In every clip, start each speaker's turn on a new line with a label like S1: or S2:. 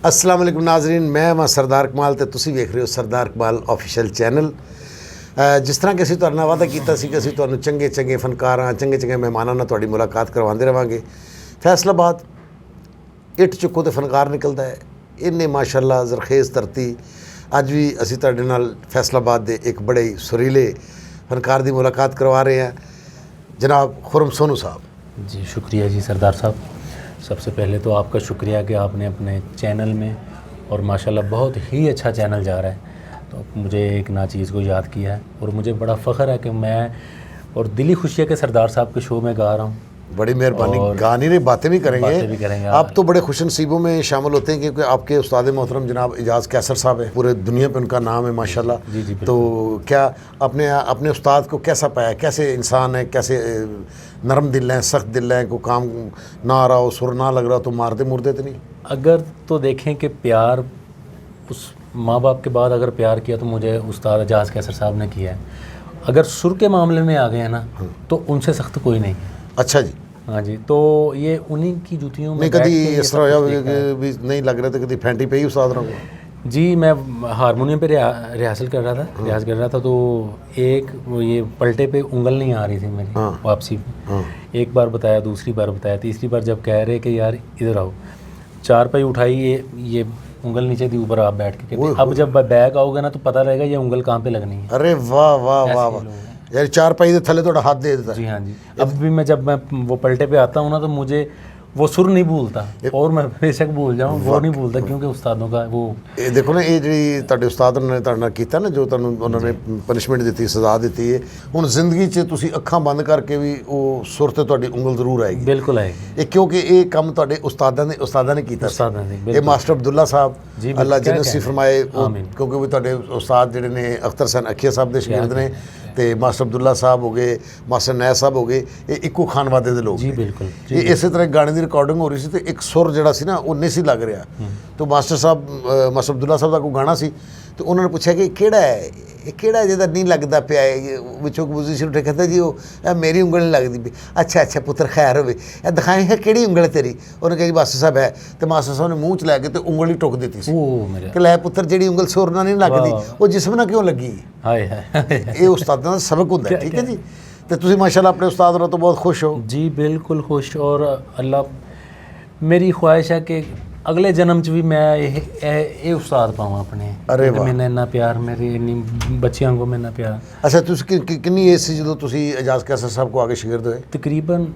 S1: अस्सलाम वालेकुम नाजरीन, मैं हाँ सरदार कमाल तो तुसी वेख रहे हो सरदार कमाल ऑफिशियल चैनल। जिस तरह कि असीं तुहाडे नाल वादा कीता सी कि असीं तुहानूं चंगे चंगे फनकारां चंगे चंगे मेहमानां नाल तुहाडी मुलाकात करवाते रहांगे। फैसलाबाद इट चुक्को तो फनकार निकलता है, इन्ने माशाअल्लाह जरखेज़ धरती। अज भी असीं तुहाडे नाल फैसलाबाद दे एक बड़े ही सुरीले फनकार की मुलाकात करवा रहे हैं, जनाब खुरम सोनू साहब।
S2: जी शुक्रिया जी सरदार साहब। सबसे पहले तो आपका शुक्रिया कि आपने अपने चैनल में, और माशाल्लाह बहुत ही अच्छा चैनल जा रहा है, तो मुझे एक ना चीज़ को याद किया है और मुझे बड़ा फ़ख्र है कि मैं और दिली खुशी है कि सरदार साहब के शो में गा रहा हूँ।
S1: बड़ी मेहरबानी। गा नहीं रहे, बातें भी करेंगे। आप तो बड़े खुश नसीबों में शामिल होते हैं क्योंकि आपके उस्ताद मोहतरम जनाब एजाज़ कैसर साहब है, पूरे दुनिया पे उनका नाम है माशाल्लाह।
S2: जी
S1: तो क्या अपने उस्ताद को कैसा पाया, कैसे इंसान है, कैसे नरम दिल हैं, सख्त दिल हैं, को काम ना आ रहा हो, सुर ना लग रहा हो तो मारते मुर्दे तो नहीं?
S2: अगर तो देखें कि प्यार उस माँ बाप के बाद अगर प्यार किया तो मुझे उस्ताद एजाज़ कैसर साहब ने किया है। अगर सुर के मामले में आ गए हैं ना तो उनसे सख्त कोई नहीं है।
S1: अच्छा जी।
S2: हाँ जी, तो ये उन्हीं की जूतियों में
S1: नहीं कभी इस तरह भी नहीं लग रहा था, कभी फैंटी पे ही उस्ताद रहा?
S2: जी मैं हारमोनियम पे रिहर्सल कर रहा था तो एक वो ये पलटे पे उंगल नहीं आ रही थी मेरी वापसी पे। एक बार बताया, दूसरी बार बताया, तीसरी बार जब कह रहे कि यार इधर आओ, चार पाई उठाई, ये उंगल नीचे थी, ऊपर आप बैठ के कहते अब जब बैग आओगे ना तो पता रहेगा ये उंगल कहाँ पे लगनी है।
S1: अरे वाह वाह वाह वाह, यार चार पाई के थले थोड़ा हाथ दे देता।
S2: जी हाँ जी। अब भी जब मैं वो पलटे पे आता हूँ ना तो मुझे वो सुर नहीं भूलता, और मैं बेशक भूल जाऊँ वो नहीं भूलता, क्योंकि उस्तादों का वो
S1: ये देखो ना, ये जी तुहाडे उस्ताद ने तुहाडे नाल कीता ना, जो तुहानूं उन्होंने पनिशमेंट दी, सज़ा दी है, हुण जिंदगी 'च तुसीं अखां बंद करके भी वो सुर ते तुहाडी उंगल जरूर आएगी।
S2: बिल्कुल आएगी।
S1: ये क्योंकि ये काम तुहाडे उस्तादां ने कीता। ये मास्टर अब्दुल्ला साहब अल्लाह जन्नत नसीब फरमाए, क्योंकि वो तुहाडे उस्ताद जिहड़े ने अख्तर हसन अखिया साहब दे शागिर्द ने, तो मास्टर अब्दुल्ला साहब हो गए, मास्टर नैस साहब हो गए, ये इक्को खानवादे दे लोग।
S2: जी बिल्कुल।
S1: ये इस तरह गाने की रिकॉर्डिंग हो रही सी तो एक सुर जिहड़ा सी ना वो नहीं सी लग रहा, तो मास्टर साहब मास्टर अब्दुल्ला साहब का कोई गाना सी तो उन्होंने पूछा कि किहड़ा है, किहड़ा जिहदा नहीं लगता पिया है, विचों म्यूजिशियन उठे कहता जी वो मेरी उंगल नहीं लगती पई। अच्छा अच्छा पुत्र खैर होवे, दिखाए है किहड़ी उंगल है तेरी? उन्होंने कहा जी मास्टर साहब है, तो मास्टर साहब ने मूँह च लैके तो उंगल ही टुक दी सी कि लै पुत्र जिहड़ी उंगल सुर नाल नहीं लगती वो जिस्म नाल क्यों लगी? ये उस्तादां दा सबक हुंदा है। ठीक है जी। तो तुसीं माशाअल्लाह अपने उस्ताद नाल तो बहुत खुश हो? जी
S2: बिल्कुल खुश, और अल्लाह मेरी ख्वाहिश है कि अगले जन्म च भी मैं ये उस्ताद पावां अपने।
S1: अरे
S2: मैंने इन्ना प्यार, मेरी इन्नी बच्चियों को मैंने प्यार।
S1: अच्छा तुसी कितनी एज सी जो तुसी एजाज़ कैसर साहब को आगे शागिर्द होए?
S2: तकरीबन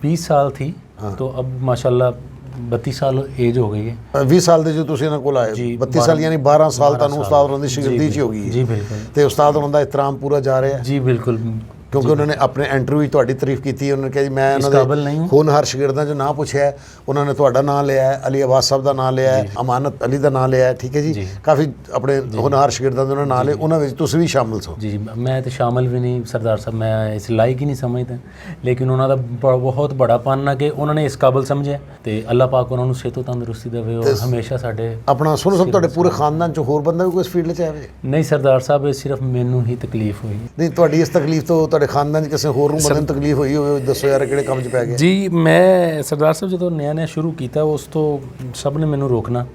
S2: 20 साल थी। तो अब माशाल्लाह 32 साल एज हो गई है।
S1: 20 साल ਦੇ जो तुसी इन्हां कोल आए, 32 साल यानी 12 साल ਤੁਹਾਨੂੰ उस्ताद होने की शागिर्दी च हो गई है।
S2: जी बिल्कुल।
S1: तो उस्ताद होने का एहतराम पूरा जा रहा है?
S2: जी बिल्कुल,
S1: क्योंकि उन्होंने अपने इंटरव्यू तुहाडी तारीफ की, उन्होंने कहा जी मैं उन्होंने होनहार शागिर्दां जो नाम पूछा है, उन्होंने तुहाडा नाम लिया है, अली अब्बास साहब का नाम लिया है, अमानत अली का नाम लिया है। ठीक है जी। काफ़ी अपने होनहार शागिर्दां दे नाम लिया, उन्होंने तुसीं भी शामिल सो? जी
S2: मैं तो शामिल भी नहीं सरदार साहब, मैं इस लायक ही नहीं समझता, लेकिन उन्होंने बहुत बड़ा पन है कि उन्होंने इस काबिल समझे, तो अल्लाह पाक उन्होंने सेहत तंदुरुस्ती देवे और हमेशा साडे
S1: अपना सुनो सब तुहाडे पूरे खानदान च होर बंदा भी कोई इस फील्ड च है?
S2: नहीं सरदार साहब, सिर्फ मैनू ही तकलीफ हुई।
S1: नहीं तुहाडी इस तकलीफ तो तुहाडे खानदान च किसी होर नूं बंदे नूं तकलीफ हुई होवे, दसो यार किहड़े काम च पै गए?
S2: जी मैं सरदार साहब जो नया शुरू किया उस तो सब ने मैनू रोकना,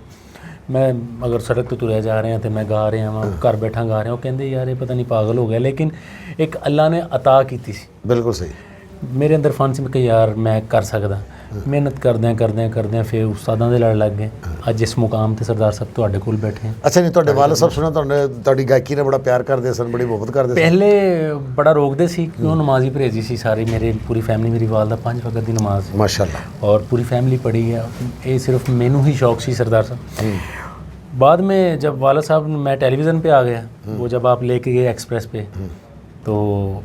S2: मैं अगर सड़क तो तुरया जा रहे हैं तो मैं गा रहा हाँ, घर बैठा गा रहा, वो कहते यार ये पता नहीं पागल हो गया, लेकिन एक अल्लाह ने अता की सी।
S1: बिल्कुल सही।
S2: मेरे अंदर फन से कि यार मैं कर सकदा, मेहनत करदे फिर उस्तादां दे लड़ लग गए, अज इस मुकाम ते सरदार साहब तुहाडे कोल बैठे हैं।
S1: अच्छा नहीं तुहाडे वालिद साहब सुना तुहाडी गायकी ने बड़ा प्यार करदे सन, बड़ी मुहब्बत करदे सन?
S2: पहले बड़ा रोकदे सी क्यों, नमाजी परहेजी सी सारी, मेरी पूरी फैमिली, मेरी वालदा 5 वक्त की नमाज
S1: माशाअल्लाह
S2: और पूरी फैमिली पढ़ी है। ये सिर्फ मैनू ही शौक सी सरदार साहब। बाद में जब वालिद साहब मैं टेलीविज़न पे आ गया, वो जब आप लेके गए एक्सप्रेस पे, तो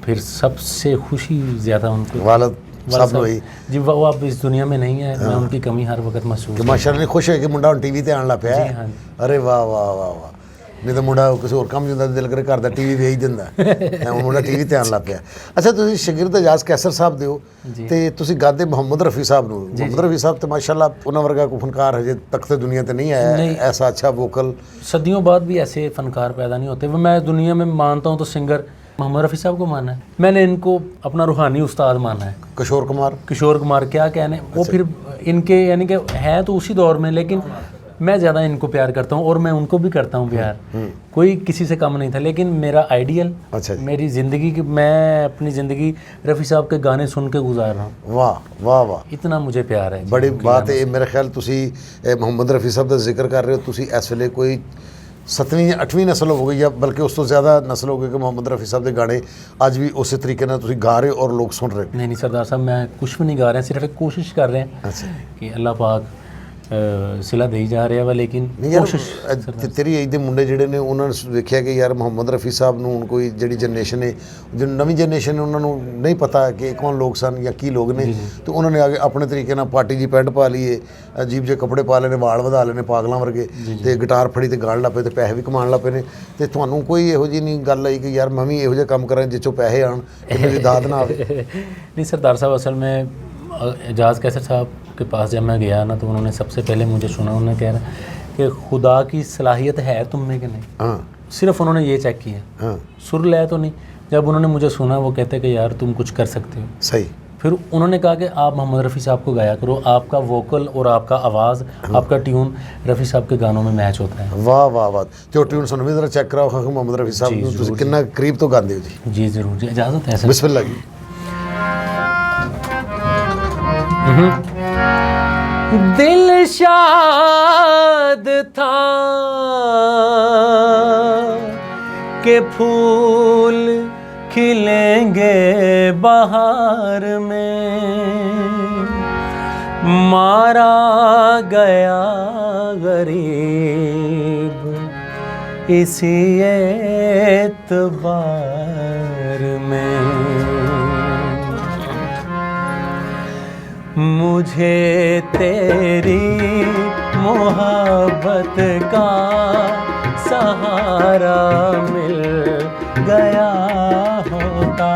S2: फिर सबसे खुशी ज़्यादा उनको वालिद साहब हुई जी, वो अब इस दुनिया में नहीं है, मैं उनकी कमी हर वक्त महसूस
S1: माशाअल्लाह खुश है कि मुंडा हुण टीवी ते आने लग पिया है। अरे वाह वाह वाह वाह, नहीं तो मुंडा किसी होर काम जुंदा दिल करे घर दा टीवी वेच दिंदा, मुंडा टीवी ते आने लग पिया। अच्छा तुसीं शागिर्द एजाज़ कैसर साहब दे हो ते तुसीं गाते मोहम्मद रफ़ी साहब नूं, मोहम्मद रफ़ी साहब तो माशाअल्लाह उन्हां वर्गा कोई फनकार हजे तक ते दुनिया ते नहीं आया ऐसा अच्छा वोकल।
S2: सदियों बाद भी ऐसे फनकार पैदा नहीं होते। मैं दुनिया में मानता हूँ तो सिंगर मोहम्मद रफ़ी साहब को माना है, मैंने इनको अपना रूहानी उस्ताद माना है। किशोर कुमार क्या कहने, वो फिर इनके यानी कि है तो उसी दौर में, लेकिन मैं ज़्यादा इनको प्यार करता हूँ और मैं उनको भी करता हूँ प्यार, कोई किसी से कम नहीं था। लेकिन मेरा आइडियल,
S1: अच्छा जी।
S2: मेरी ज़िंदगी की, मैं अपनी ज़िंदगी रफ़ी साहब के गाने सुन के गुजार रहा हूँ।
S1: वाह वाह वाह,
S2: इतना मुझे प्यार है।
S1: बड़ी बात है। मेरे ख्याल ਤੁਸੀਂ ਮੁਹੰਮਦ ਰਫੀ ਸਾਹਿਬ ਦਾ ਜ਼ਿਕਰ ਕਰ ਰਹੇ ਹੋ, ਤੁਸੀਂ ਇਸ ਵੇਲੇ ਕੋਈ 7ਵੀਂ ਜਾਂ 8ਵੀਂ ਨਸਲ ਹੋ ਗਈ, ਜਾਂ ਬਲਕਿ ਉਸ ਤੋਂ ਜ਼ਿਆਦਾ ਨਸਲ ਹੋ ਗਈ ਕਿ ਮੁਹੰਮਦ ਰਫੀ ਸਾਹਿਬ ਦੇ ਗਾਣੇ ਅੱਜ ਵੀ ਉਸੇ ਤਰੀਕੇ ਨਾਲ ਤੁਸੀਂ ਗਾ ਰਹੇ ਹੋ ਔਰ ਲੋਕ ਸੁਣ ਰਹੇ।
S2: नहीं नहीं सरदार साहब, मैं कुछ भी नहीं गा रहे हैं, सिर्फ एक कोशिश कर रहे हैं
S1: अच्छा
S2: कि अल्लाह पाक सिला दे ही जा रहा वा। लेकिन
S1: ਨਹੀਂ ਯਾਰ,
S2: कोशिश
S1: ਤੇਰੀ ਏਜ ਦੇ ਮੁੰਡੇ ਜਿਹੜੇ ਨੇ ਉਹਨਾਂ ਨੇ ਵੇਖਿਆ ਕਿ ਯਾਰ ਮੁਹੰਮਦ ਰਫੀ ਸਾਹਿਬ ਨੂੰ ਹੁਣ ਕੋਈ ਜਿਹੜੀ ਜਨਰੇਸ਼ਨ ਹੈ, ਜੋ ਨਵੀਂ ਜਨਰੇਸ਼ਨ ਹੈ, ਉਹਨਾਂ ਨੂੰ ਨਹੀਂ ਪਤਾ ਕਿ ਕੌਣ ਲੋਕ ਸਨ ਜਾਂ ਕੀ ਲੋਕ ਨੇ, ਤੇ ਉਹਨਾਂ ਨੇ ਆ ਕੇ ਆਪਣੇ ਤਰੀਕੇ ਨਾਲ ਪਾਰਟੀ ਜੀ ਪੈਂਟ ਪਾ ਲਈਏ, ਅਜੀਬ ਜਿਹੇ ਕੱਪੜੇ ਪਾ ਲੈਣੇ, ਵਾਲ ਵਧਾ ਲੈਣੇ ਪਾਗਲਾਂ ਵਰਗੇ, ਤੇ ਗਿਟਾਰ ਫੜੀ ਤੇ ਗਾਣ ਲੱਗ ਪਏ ਤੇ ਪੈਸੇ ਵੀ ਕਮਾਉਣ ਲੱਗ ਪਏ ਨੇ। ਤੇ ਤੁਹਾਨੂੰ ਕੋਈ ਇਹੋ ਜਿਹੀ ਨਹੀਂ ਗੱਲ ਆਈ ਕਿ ਯਾਰ ਮੈਂ ਵੀ ਇਹੋ ਜਿਹੇ ਕੰਮ ਕਰਾਂ ਜਿੱਚੋਂ ਪੈਸੇ ਆਣ ਤੇ ਮੇਰੀ ਦਾਦ ਨਾ ਆਵੇ?
S2: नहीं सरदार साहब, असल में एजाज़ कैसर साहब के पास जब मैं गया ना, तो उन्होंने सबसे पहले मुझे सुना, उन्होंने कह रहा कि खुदा की सलाहियत है तुम में कि नहीं।
S1: हाँ
S2: सिर्फ उन्होंने ये चेक किया,
S1: हाँ
S2: सुर ले तो नहीं। जब उन्होंने मुझे सुना, वो कहते कि यार तुम कुछ कर सकते हो।
S1: सही।
S2: फिर उन्होंने कहा कि आप मोहम्मद रफ़ी साहब को गाया करो, आपका वोकल और आपका आवाज़, आपका ट्यून रफ़ी साहब के गानों में मैच होता है।
S1: वाह वाह वाह। ਤੇ ਉਹ ਟਿਊਨ ਸਾਨੂੰ ਵੀ ਜ਼ਰਾ ਚੈੱਕ ਕਰਾਓ ਕਿ ਮੁਹੰਮਦ ਰਫੀ ਸਾਹਿਬ ਨੂੰ ਤੁਸੀਂ ਕਿੰਨਾ ਕਰੀਬ ਤੋਂ ਗਾਉਂਦੇ ਹੋ ਜੀ।
S2: जी ज़रूर जी, इजाज़त है सर।
S1: ਬਿਸਮਿਲ੍ਲਾ ਜੀ।
S2: दिल शाद था कि फूल खिलेंगे बहार में, मारा गया गरीब इसी एतबार में। मुझे तेरी मोहब्बत का सहारा मिल गया होता।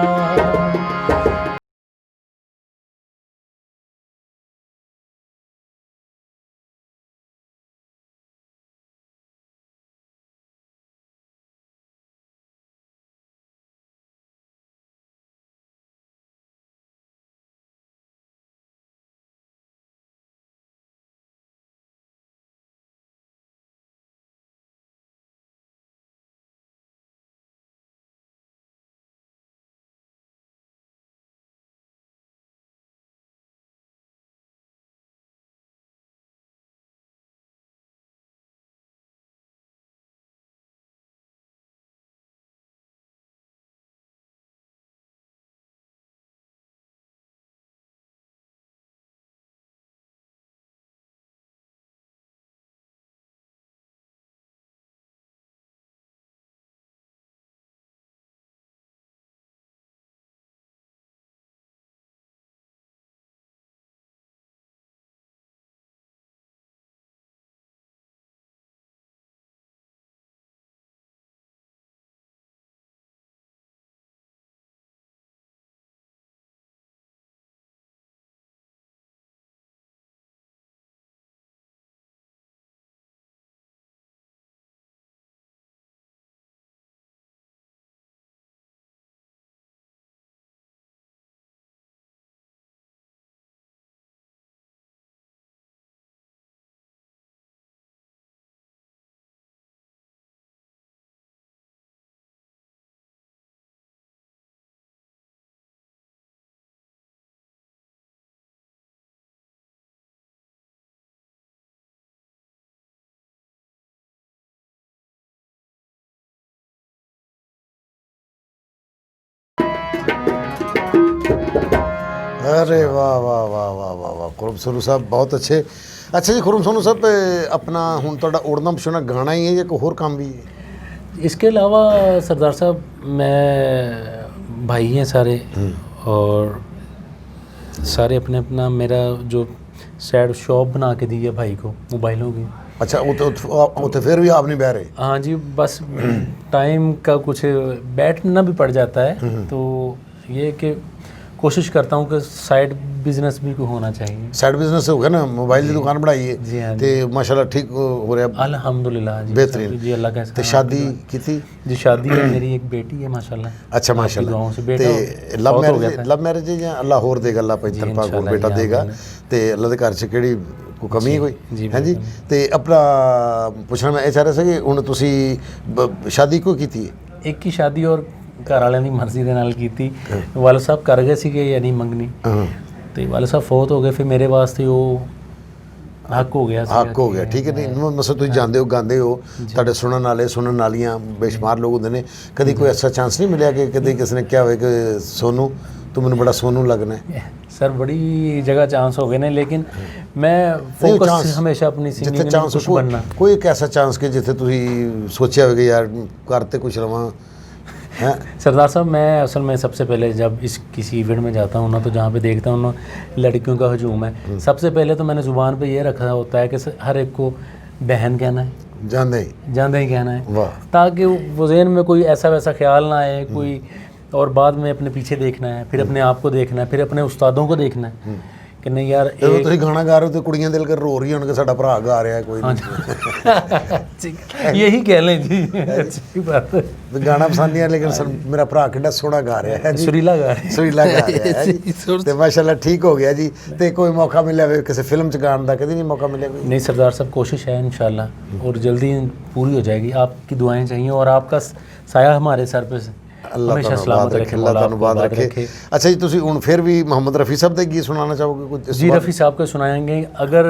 S1: अरे वाह वाह वाह वाह वाह वाह, खुरम सोनू साहब बहुत अच्छे। अच्छा जी खुरम सोनू साहब, अपना हुण तुहाडा उड़ना पछोना गाना ही है या कोई होर काम भी है?
S2: इसके अलावा सरदार साहब, मैं भाई हैं सारे, और सारे अपने अपना, मेरा जो सैड शॉप बना के दी है भाई को मोबाइलों की।
S1: अच्छा, उते फिर भी आप नहीं बह रहे?
S2: हाँ जी, बस टाइम का कुछ बैठना भी पड़ जाता है, तो ये कि कोशिश करता हूँ कि साइड बिजनेस भी को होना चाहिए।
S1: ਸਾਈਡ ਬਿਜ਼ਨਸ ਹੋ ਗਿਆ ਨਾ, ਮੋਬਾਈਲ ਦੀ ਦੁਕਾਨ ਬਣਾਈ
S2: ਜੀ
S1: ਹੈ
S2: ਹਾਂ
S1: ਤੇ ਮਾਸ਼ਾਅੱਲਾ ਠੀਕ ਹੋ ਰਿਹਾ,
S2: अल्हम्दुलिल्लाह जी,
S1: बेहतरीन।
S2: जी अल्लाह का
S1: ਤੇ ਸ਼ਾਦੀ ਕੀਤੀ?
S2: जी शादी है, मेरी एक बेटी है माशाल्लाह।
S1: ਅੱਛਾ
S2: गाँव
S1: ਮਾਸ਼ਾਅੱਲਾ।
S2: से बेटा
S1: ਤੇ ਲਵ
S2: बहुत हो गया
S1: ਮੈਰਿਜ,
S2: था।
S1: ਲਵ ਮੈਰਿਜ ਜਾਂ ਅੱਲਾ ਹੋਰ ਦੇਗਾ, ਅੱਲਾ ਭਾਈ
S2: ਜੀ,
S1: ਤਰਪਾ ਕੋਲ
S2: ਇਨਸ਼ਾਅੱਲਾ
S1: ਬੇਟਾ
S2: ਜੀ,
S1: ਦੇਗਾ
S2: ਆਮੀਨ।
S1: ਤੇ ਅੱਲਾ ਦੇ ਘਰ 'ਚ ਕਿਹੜੀ ਕੋਈ ਕਮੀ ਕੋਈ
S2: ਜੀ,
S1: ਹਾਂਜੀ। ਤੇ ਆਪਣਾ ਪੁੱਛਣਾ ਮੈਂ ਇਹ ਚਾਹ ਰਿਹਾ ਸੀ ਕਿ ਹੁਣ ਤੁਸੀਂ ਸ਼ਾਦੀ ਕਿਉਂ ਕੀਤੀ ਹੈ?
S2: एक की शादी और घर वालिਆਂ ਦੀ ਮਰਜ਼ੀ ਦੇ ਨਾਲ ਕੀਤੀ। ਵਾਲਦ ਸਾਹਿਬ ਕਰ ਗਏ ਸੀਗੇ ਯਾਨੀ ਮੰਗਣੀ,
S1: ਹਾਂ,
S2: ਤੇ ਵਾਲਦ ਸਾਹਿਬ ਫੌਤ ਹੋ ਗਏ, ਫਿਰ ਮੇਰੇ ਵਾਸਤੇ ਉਹ ਹੱਕ ਹੋ ਗਿਆ ਸੀ।
S1: ਹੱਕ ਹੋ ਗਿਆ, ਠੀਕ ਹੈ। ਨਹੀਂ ਮਸਲ ਤੁਸੀਂ ਜਾਂਦੇ ਹੋ, ਗਾਉਂਦੇ ਹੋ, ਤੁਹਾਡੇ ਸੁਣਨ ਵਾਲੇ, ਸੁਣਨ ਵਾਲੀਆਂ ਬੇਸ਼ੁਮਾਰ ਲੋਕ ਹੁੰਦੇ ਨੇ, ਕਦੀ ਕੋਈ ਐਸਾ ਚਾਂਸ ਨਹੀਂ ਮਿਲਿਆ ਕਿ ਕਦੀ ਕਿਸੇ ਨੇ ਕਿਹਾ ਹੋਵੇ ਕਿ ਸੋਨੂ ਤੂੰ ਮੈਨੂੰ ਬੜਾ ਸੋਨੂ ਲੱਗਣਾ ਹੈ?
S2: सर बड़ी जगह चांस हो गए ने, लेकिन मैं फोकस हमेशा अपनी
S1: ਜਿੱਥੇ
S2: सिंगिंग में
S1: ਚਾਂਸ
S2: कुछ बनना।
S1: ਕੋਈ ਇੱਕ ਐਸਾ ਚਾਂਸ ਕਿ ਜਿੱਥੇ ਤੁਸੀਂ ਸੋਚਿਆ ਹੋਵੇ ਕਿ ਯਾਰ ਘਰ ਤੇ ਕੁਛ ਰਵਾਂ ਹੈ?
S2: सरदार साहब, मैं असल में सबसे पहले जब इस किसी इवेंट में जाता हूँ ना, तो जहाँ पे देखता हूँ ना लड़कियों का हजूम है, सबसे पहले तो मैंने ज़ुबान पे ये रखा होता है कि हर एक को बहन कहना है,
S1: ਜਾਂਦੇ ਹੀ
S2: जानते ही कहना है,
S1: ਵਾਹ,
S2: ताकि वो जहन में कोई ऐसा वैसा ख्याल ना आए कोई, और बाद में अपने पीछे देखना है, फिर अपने आप को देखना है, फिर अपने उस्तादों को देखना है कि नहीं यार
S1: ਜਦੋਂ ਤੁਸੀਂ ਗਾਣਾ ਗਾ ਰਹੇ ਹੋ ਤੇ ਕੁੜੀਆਂ ਦਿਲ ਕਰ ਰੋ ਰਹੀਆਂ ਹੋਣ ਕਿ ਸਾਡਾ ਭਰਾ ਗਾ ਰਿਹਾ ਕੋਈ ਨਹੀਂ,
S2: यही कह लें जी, अच्छी बात है।
S1: ਤੇ ਗਾਣਾ ਪਸੰਦ ਨਹੀਂ ਆ ਲੇਕਿਨ ਮੇਰਾ ਭਰਾ ਕਿੰਨਾ ਸੋਹਣਾ ਗਾ ਰਿਹਾ ਹੈ ਜੀ,
S2: सुरीला गा रहे हैं।
S1: ਸੁਰੀਲਾ ਗਾ ਰਿਹਾ ਹੈ ਜੀ। ਤੇ ਮਾਸ਼ਾਅੱਲਾ ਠੀਕ ਹੋ ਗਿਆ ਜੀ। ਤੇ ਕੋਈ ਮੌਕਾ ਮਿਲਿਆ ਹੋਵੇ ਕਿਸੇ ਫਿਲਮ 'ਚ ਗਾਣ ਦਾ? ਕਦੀ ਨਹੀਂ ਮੌਕਾ ਮਿਲਿਆ ਕੋਈ?
S2: नहीं सरदार साहब, कोशिश है इंशाल्लाह और जल्दी पूरी हो जाएगी। आपकी दुआएं चाहिए और आपका साया हमारे सर पे
S1: ਅੱਲਾਹ
S2: हमेशा
S1: ਤੁਹਾਨੂੰ
S2: सलामत
S1: ਬਾਦ
S2: रखे,
S1: ਰੱਖੇ, ਅੱਲਾਹ
S2: मौला
S1: ਤੁਹਾਨੂੰ
S2: आपको
S1: ਬਾਦ
S2: बाद
S1: ਰੱਖੇ।
S2: रखे।
S1: ਅੱਛਾ ਜੀ, ਤੁਸੀਂ ਹੁਣ ਫਿਰ ਵੀ ਮੁਹੰਮਦ रफ़ी साहब ਦੇ गीत सुनाना चाहोगे कुछ?
S2: जी रफ़ी साहब को सुनाएंगे। अगर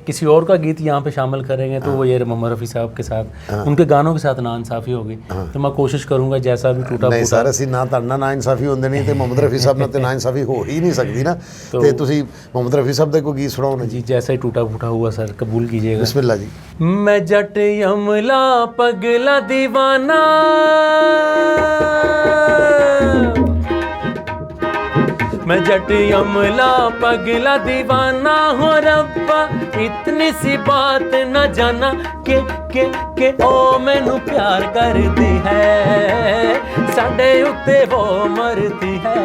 S2: किसी और का गीत यहाँ पे शामिल करेंगे तो वो ये मोहम्मद रफ़ी साहब के साथ, उनके गानों के साथ नाइंसाफ़ी होगी, तो मैं कोशिश करूँगा जैसा भी टूटा
S1: ਨਹੀਂ
S2: फूटा।
S1: ਸਰ, ਅਸੀਂ ਨਾ ਤੁਹਾਡਾ ਨਾ ਇਨਸਾਫੀ ਹੁੰਦੇ ਨਹੀਂ ਤੇ ਮੁਹੰਮਦ रफ़ी साहब ਨਾਲ ਤੇ ਨਾ ਇਨਸਾਫੀ ਹੋ ਹੀ ਨਹੀਂ ਸਕਦੀ ਨਾ। ਤੇ ਤੁਸੀਂ ਮੁਹੰਮਦ रफ़ी साहब ਦੇ ਕੋਈ ਗੀਤ ਸੁਣਾਓ ਨਾ ਜੀ।
S2: जी जैसा ही टूटा फूटा हुआ सर, कबूल कीजिएगा।
S1: बिस्मिल्लाह जी।
S2: मैं जट यमला पगला दीवाना, मैं जट यमला पगला दीवाना हो रब्बा, इतनी सी बात न जाना के ओ मैनू प्यार कर दी है, साडे उत्ते वो मरती है,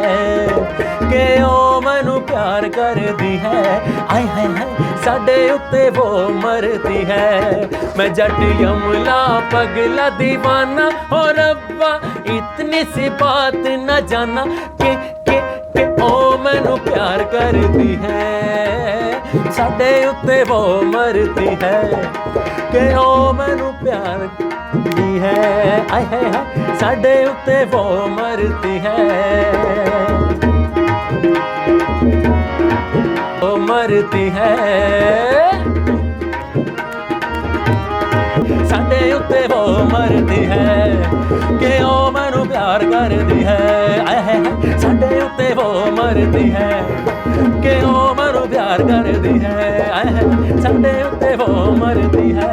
S2: के ओ मैनू प्यार कर दी है, आय हाय हाय साडे उत्ते वो मरती है। मैं जट यमला पगला दीवाना हो रब्बा, इतनी सी बात न जाना के ओ मैनू प्यार करती है, साडे उत्ते वो मरती है, के ओ मैनू प्यार करती है, आय हाय हाय साडे उत्ते वो मरती है, वो मरती है, साडे उत्ते वो मरती है, के ओ मैनू प्यार करदी है, आय हाय हाय साडे उत्ते वो मरती है, के ओ मैनू प्यार करदी है, आय हाय साडे उत्ते वो मरती है।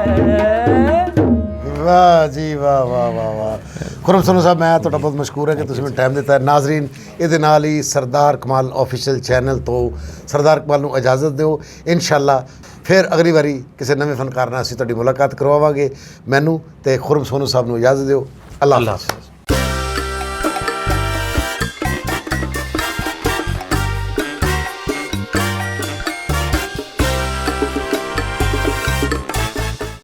S1: ਵਾਹ ਜੀ ਵਾਹ ਵਾਹ ਵਾਹ ਵਾਹ। ਖੁਰਮ ਸੋਨੂ ਸਾਹਿਬ, ਮੈਂ ਤੁਹਾਡਾ ਬਹੁਤ ਮਸ਼ਕੂਰ ਹਾਂ ਕਿ ਤੁਸੀਂ ਮੈਨੂੰ ਟਾਈਮ ਦਿੱਤਾ ਹੈ। ਨਾਜ਼ਰੀਨ, ਇਹਦੇ ਨਾਲ ਹੀ ਸਰਦਾਰ ਕਮਾਲ ਆਫੀਸ਼ੀਅਲ ਚੈਨਲ ਤੋਂ ਸਰਦਾਰ ਕਮਾਲ ਨੂੰ ਇਜਾਜ਼ਤ ਦਿਓ। ਇਨਸ਼ਾਅੱਲਾ ਫਿਰ ਅਗਲੀ ਵਾਰੀ ਕਿਸੇ ਨਵੇਂ ਫਨਕਾਰ ਨਾਲ ਅਸੀਂ ਤੁਹਾਡੀ ਮੁਲਾਕਾਤ ਕਰਵਾਵਾਂਗੇ। ਮੈਨੂੰ ਤੇ ਖੁਰਮ ਸੋਨੂ ਸਾਹਿਬ ਨੂੰ ਇਜਾਜ਼ਤ ਦਿਓ। ਅੱਲਾਹ ਹਾਫ਼ਿਜ਼।